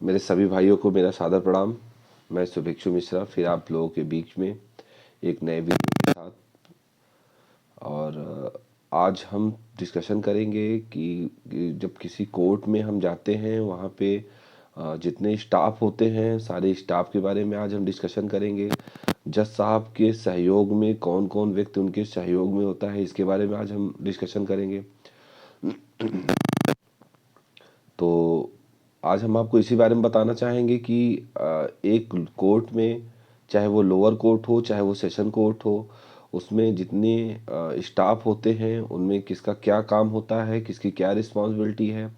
मेरे सभी भाइयों को मेरा सादर प्रणाम। मैं शुभेक्षु मिश्रा फिर आप लोगों के बीच में एक नए वीडियो के साथ। और आज हम डिस्कशन करेंगे कि जब किसी कोर्ट में हम जाते हैं वहाँ पे जितने स्टाफ होते हैं सारे स्टाफ के बारे में आज हम डिस्कशन करेंगे। जज साहब के सहयोग में कौन कौन व्यक्ति उनके सहयोग में होता है इसके बारे में आज हम डिस्कशन करेंगे। तो आज हम आपको इसी बारे में बताना चाहेंगे कि एक कोर्ट में, चाहे वो लोअर कोर्ट हो चाहे वो सेशन कोर्ट हो, उसमें जितने स्टाफ होते हैं उनमें किसका क्या काम होता है, किसकी क्या रिस्पॉन्सिबिलिटी है,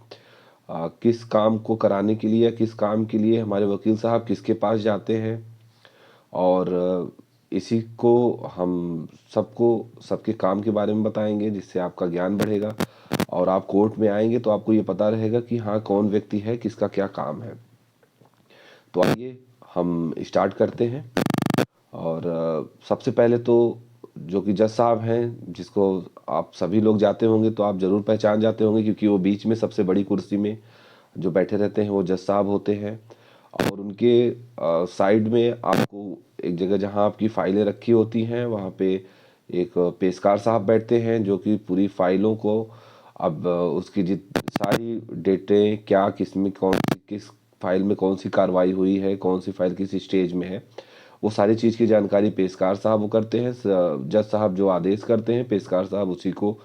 किस काम को कराने के लिए या किस काम के लिए हमारे वकील साहब किसके पास जाते हैं। और इसी को हम सबको सबके काम के बारे में बताएंगे जिससे आपका ज्ञान बढ़ेगा और आप कोर्ट में आएंगे तो आपको ये पता रहेगा कि हाँ कौन व्यक्ति है, किसका क्या काम है। तो आइए हम स्टार्ट करते हैं। और सबसे पहले तो जो कि जज साहब हैं, जिसको आप सभी लोग जाते होंगे तो आप ज़रूर पहचान जाते होंगे क्योंकि वो बीच में सबसे बड़ी कुर्सी में जो बैठे रहते हैं वो जज साहब होते हैं। और उनके साइड में आपको एक जगह जहां आपकी फाइलें रखी होती हैं वहां पे एक पेशकार साहब बैठते हैं जो कि पूरी फाइलों को, अब उसकी जित सारी डेटें क्या किस में कौन सी किस फाइल में कौन सी कार्रवाई हुई है, कौन सी फाइल किस स्टेज में है, वो सारी चीज़ की जानकारी पेशकार साहब वो करते हैं। जज साहब जो आदेश करते हैं पेशकार साहब उसी को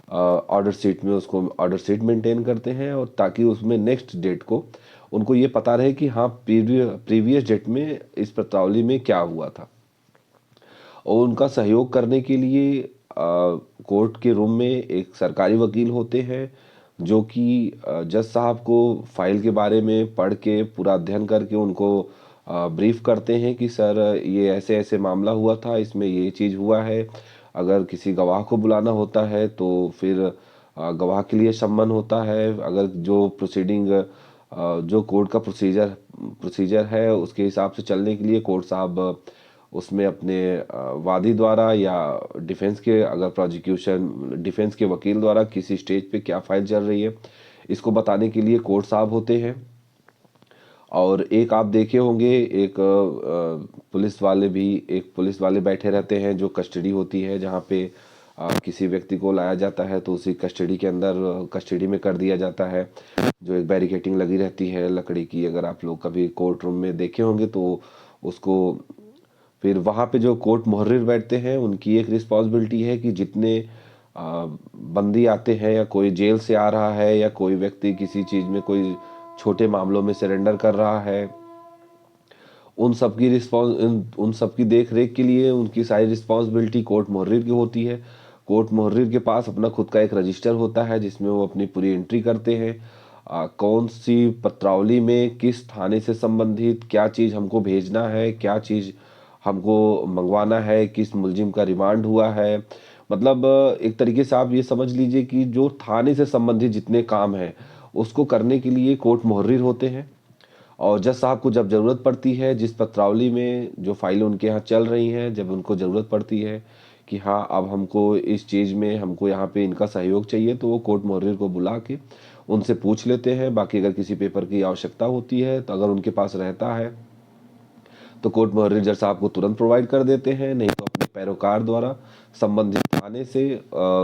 ऑर्डर शीट में उसको ऑर्डर शीट मेंटेन करते हैं, और ताकि उसमें नेक्स्ट डेट को उनको ये पता रहे कि हाँ प्रीवियस डेट में इस पत्रावली में क्या हुआ था। और उनका सहयोग करने के लिए कोर्ट के रूम में एक सरकारी वकील होते हैं जो कि जज साहब को फाइल के बारे में पढ़ के पूरा अध्ययन करके उनको ब्रीफ करते हैं कि सर ये ऐसे ऐसे मामला हुआ था, इसमें ये चीज़ हुआ है। अगर किसी गवाह को बुलाना होता है तो फिर गवाह के लिए सम्मन होता है। अगर जो प्रोसीडिंग जो कोर्ट का प्रोसीजर है उसके हिसाब से चलने के लिए कोर्ट साहब उसमें अपने वादी द्वारा या डिफेंस के, अगर प्रोसिक्यूशन डिफेंस के वकील द्वारा किसी स्टेज पे क्या फाइल चल रही है इसको बताने के लिए कोर्ट साहब होते हैं। और एक आप देखे होंगे एक पुलिस वाले भी, एक पुलिस वाले बैठे रहते हैं जो कस्टडी होती है जहाँ पे किसी व्यक्ति को लाया जाता है तो उसी कस्टडी के अंदर कस्टडी में कर दिया जाता है। जो एक बैरिकेटिंग लगी रहती है लकड़ी की, अगर आप लोग कभी कोर्ट रूम में देखे होंगे तो उसको, फिर वहाँ पे जो कोर्ट मुहर्रिर बैठते हैं उनकी एक रिस्पॉन्सिबिलिटी है कि जितने बंदी आते हैं या कोई जेल से आ रहा है या कोई व्यक्ति किसी चीज़ में कोई छोटे मामलों में सरेंडर कर रहा है, उन सब की देख रेख के लिए उनकी सारी रिस्पॉन्सिबिलिटी कोर्ट मुहर्रिर की होती है। कोर्ट मुहर्रिर के पास अपना खुद का एक रजिस्टर होता है जिसमें वो अपनी पूरी एंट्री करते हैं। कौन सी पत्रावली में किस थाने से संबंधित क्या चीज़ हमको भेजना है, क्या चीज़ हमको मंगवाना है, किस मुलजिम का रिमांड हुआ है। मतलब एक तरीके से आप ये समझ लीजिए कि जो थाने से संबंधित जितने काम हैं उसको करने के लिए कोर्ट मुहर्रिर होते हैं। और जज साहब को जब ज़रूरत पड़ती है, जिस पत्रावली में जो फाइलें उनके यहाँ चल रही हैं, जब उनको ज़रूरत पड़ती है कि हाँ अब हमको इस चीज़ में हमको यहाँ पे इनका सहयोग चाहिए, तो वो कोर्ट मुहर्रिर को बुला के उनसे पूछ लेते हैं। बाकी अगर किसी पेपर की आवश्यकता होती है तो अगर उनके पास रहता है तो कोर्ट मुहर्रिर जज साहब को तुरंत प्रोवाइड कर देते हैं, नहीं तो अपने पैरोकार द्वारा संबंधित थाने से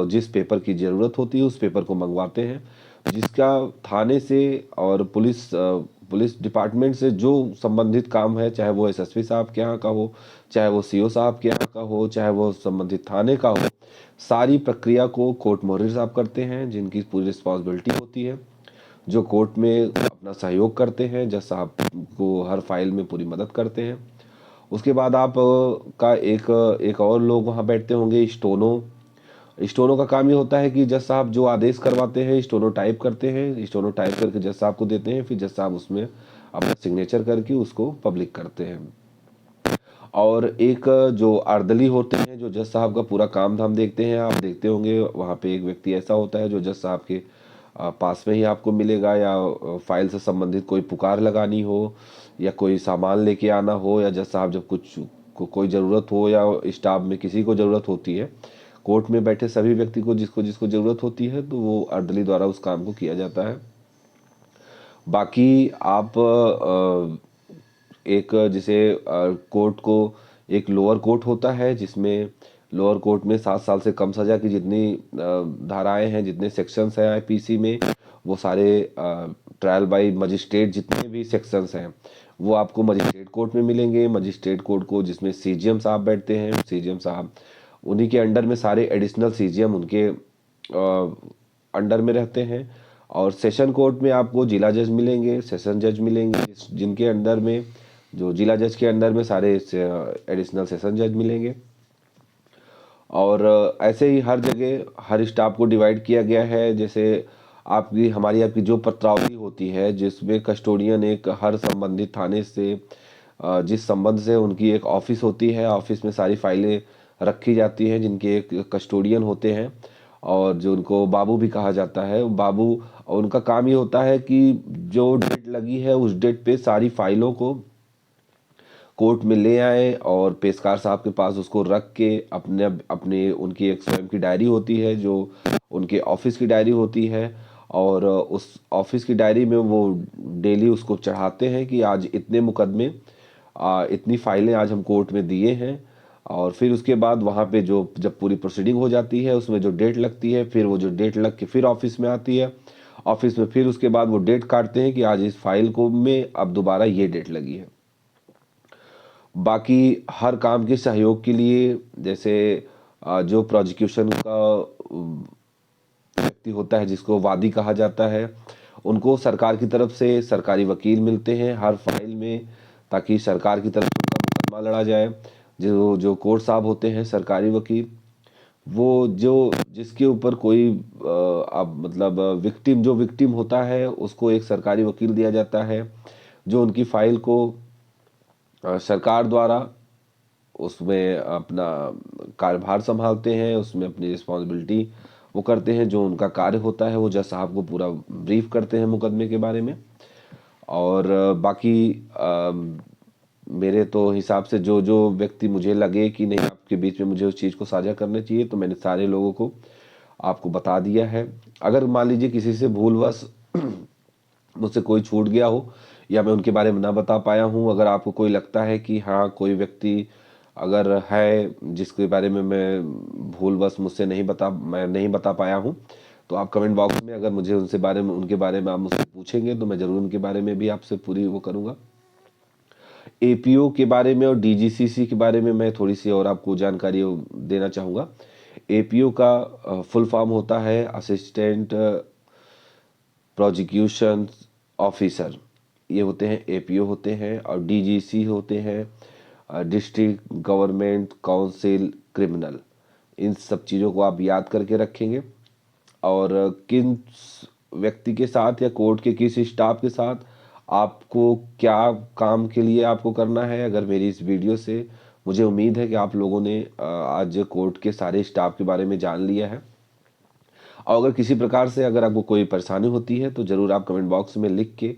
जिस पेपर की ज़रूरत होती है उस पेपर को मंगवाते हैं। जिसका थाने से और पुलिस डिपार्टमेंट से जो संबंधित काम है, चाहे वो एसएसपी साहब के यहाँ का हो, चाहे वो सीओ साहब के यहाँ का हो, चाहे वो संबंधित थाने का हो, सारी प्रक्रिया को कोर्ट मुहर्रिर साहब करते हैं जिनकी पूरी रिस्पॉन्सिबिलिटी होती है, जो कोर्ट में अपना सहयोग करते हैं, जज साहब को हर फाइल में पूरी मदद करते हैं। उसके बाद आप का एक और लोग वहाँ बैठते होंगे, स्टोनो। स्टोनो का काम ये होता है कि जज साहब जो आदेश करवाते हैं स्टोनो टाइप करते हैं, स्टोनो टाइप करके जज साहब को देते हैं, फिर जज साहब उसमें अपना सिग्नेचर करके उसको पब्लिक करते हैं। और एक जो अर्दली होते हैं जो जज साहब का पूरा काम धाम देखते हैं, आप देखते होंगे वहाँ पे एक व्यक्ति ऐसा होता है जो जज साहब के पास में ही आपको मिलेगा, या फाइल से संबंधित कोई पुकार लगानी हो या कोई सामान लेके आना हो, या जज साहब जब कोई ज़रूरत हो या स्टाफ में किसी को ज़रूरत होती है, कोर्ट में बैठे सभी व्यक्ति को जिसको जिसको ज़रूरत होती है तो वो अर्दली द्वारा उस काम को किया जाता है। बाकी आप एक जैसे कोर्ट को एक लोअर कोर्ट होता है, जिसमें लोअर कोर्ट में 7 साल से कम सज़ा की जितनी धाराएं हैं, जितने सेक्शंस हैं आईपीसी में, वो सारे ट्रायल बाय मजिस्ट्रेट जितने भी सेक्शंस हैं वो आपको मजिस्ट्रेट कोर्ट में मिलेंगे। मजिस्ट्रेट कोर्ट को जिसमें सीजीएम साहब बैठते हैं, सीजीएम साहब उन्हीं के अंडर में सारे एडिशनल सीजीएम उनके अंडर में रहते हैं। और सेशन कोर्ट में आपको जिला जज मिलेंगे, सेशन जज मिलेंगे, जिनके अंडर में जो जिला जज के अंडर में सारे एडिशनल सेशन जज मिलेंगे। और ऐसे ही हर जगह हर स्टाफ को डिवाइड किया गया है। जैसे आपकी जो पत्रावली होती है, जिसमें कस्टोडियन एक हर संबंधित थाने से जिस संबंध से उनकी एक ऑफिस होती है, ऑफिस में सारी फाइलें रखी जाती हैं, जिनके एक कस्टोडियन होते हैं और जो उनको बाबू भी कहा जाता है। बाबू, उनका काम ये होता है कि जो डेट लगी है उस डेट पे सारी फाइलों को कोर्ट में ले आए और पेशकार साहब के पास उसको रख के अपने अपने उनकी एक स्वयं की डायरी होती है, जो उनके ऑफिस की डायरी होती है, और उस ऑफिस की डायरी में वो डेली उसको चढ़ाते हैं कि आज इतने मुकदमे इतनी फाइलें आज हम कोर्ट में दिए हैं। और फिर उसके बाद वहाँ पे जो जब पूरी प्रोसीडिंग हो जाती है, उसमें जो डेट लगती है, फिर वो जो डेट लग के फिर ऑफिस में आती है, ऑफिस में फिर उसके बाद वो डेट काटते हैं कि आज इस फाइल को में अब दोबारा ये डेट लगी है। बाकी हर काम के सहयोग के लिए, जैसे जो प्रोसिक्यूशन का व्यक्ति होता है, जिसको वादी कहा जाता है, उनको सरकार की तरफ से सरकारी वकील मिलते हैं हर फाइल में, ताकि सरकार की तरफ से उनका मुकदमा लड़ा जाए। जो जो कोर्ट साहब होते हैं सरकारी वकील, वो जो जिसके ऊपर कोई अब मतलब विक्टिम होता है, उसको एक सरकारी वकील दिया जाता है, जो उनकी फाइल को सरकार द्वारा उसमें अपना कार्यभार संभालते हैं, उसमें अपनी रिस्पॉन्सिबिलिटी वो करते हैं। जो उनका कार्य होता है वो जज साहब को पूरा ब्रीफ करते हैं मुकदमे के बारे में। और बाकी मेरे तो हिसाब से जो जो व्यक्ति मुझे लगे कि नहीं आपके बीच में मुझे उस चीज़ को साझा करना चाहिए, तो मैंने सारे लोगों को आपको बता दिया है। अगर मान लीजिए किसी से भूलवश मुझसे कोई छूट गया हो या मैं उनके बारे में ना बता पाया हूँ, अगर आपको कोई लगता है कि हाँ कोई व्यक्ति अगर है जिसके बारे में मैं भूलवश मैं नहीं बता पाया हूँ, तो आप कमेंट बॉक्स में अगर मुझे उनके बारे में आप मुझसे पूछेंगे तो मैं ज़रूर उनके बारे में भी आपसे पूरी वो करूँगा। एपीओ के बारे में और डीजीसीसी के बारे में मैं थोड़ी सी और आपको जानकारी देना चाहूँगा। एपीओ का फुल फॉर्म होता है असिस्टेंट प्रोसिक्यूशन ऑफिसर, ये होते हैं एपीओ होते हैं। और डीजीसी होते हैं डिस्ट्रिक्ट गवर्नमेंट काउंसिल क्रिमिनल। इन सब चीज़ों को आप याद करके रखेंगे। और किन व्यक्ति के साथ या कोर्ट के किस स्टाफ के साथ आपको क्या काम के लिए आपको करना है, अगर मेरी इस वीडियो से मुझे उम्मीद है कि आप लोगों ने आज कोर्ट के सारे स्टाफ के बारे में जान लिया है। और अगर किसी प्रकार से अगर आपको कोई परेशानी होती है तो ज़रूर आप कमेंट बॉक्स में लिख के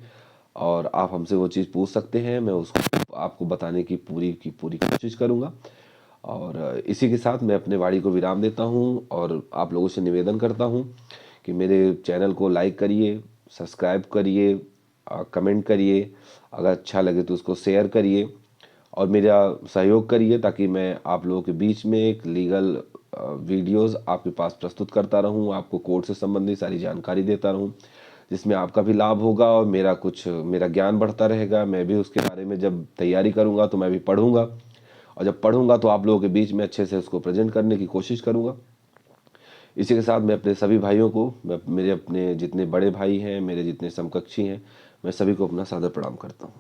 और आप हमसे वो चीज़ पूछ सकते हैं, मैं उसको आपको बताने की पूरी कोशिश करूँगा। और इसी के साथ मैं अपने वाणी को विराम देता हूँ और आप लोगों से निवेदन करता हूँ कि मेरे चैनल को लाइक करिए, सब्सक्राइब करिए, कमेंट करिए, अगर अच्छा लगे तो उसको शेयर करिए और मेरा सहयोग करिए, ताकि मैं आप लोगों के बीच में एक लीगल वीडियोस आपके पास प्रस्तुत करता रहूं, आपको कोर्ट से संबंधित सारी जानकारी देता रहूं, जिसमें आपका भी लाभ होगा और मेरा ज्ञान बढ़ता रहेगा। मैं भी उसके बारे में जब तैयारी करूंगा तो मैं भी पढ़ूंगा, और जब पढ़ूंगा तो आप लोगों के बीच में अच्छे से उसको प्रेजेंट करने की कोशिश करूंगा। इसी के साथ मैं अपने सभी भाइयों को, मेरे अपने जितने बड़े भाई हैं, मेरे जितने समकक्षी हैं, मैं सभी को अपना सादर प्रणाम करता हूँ।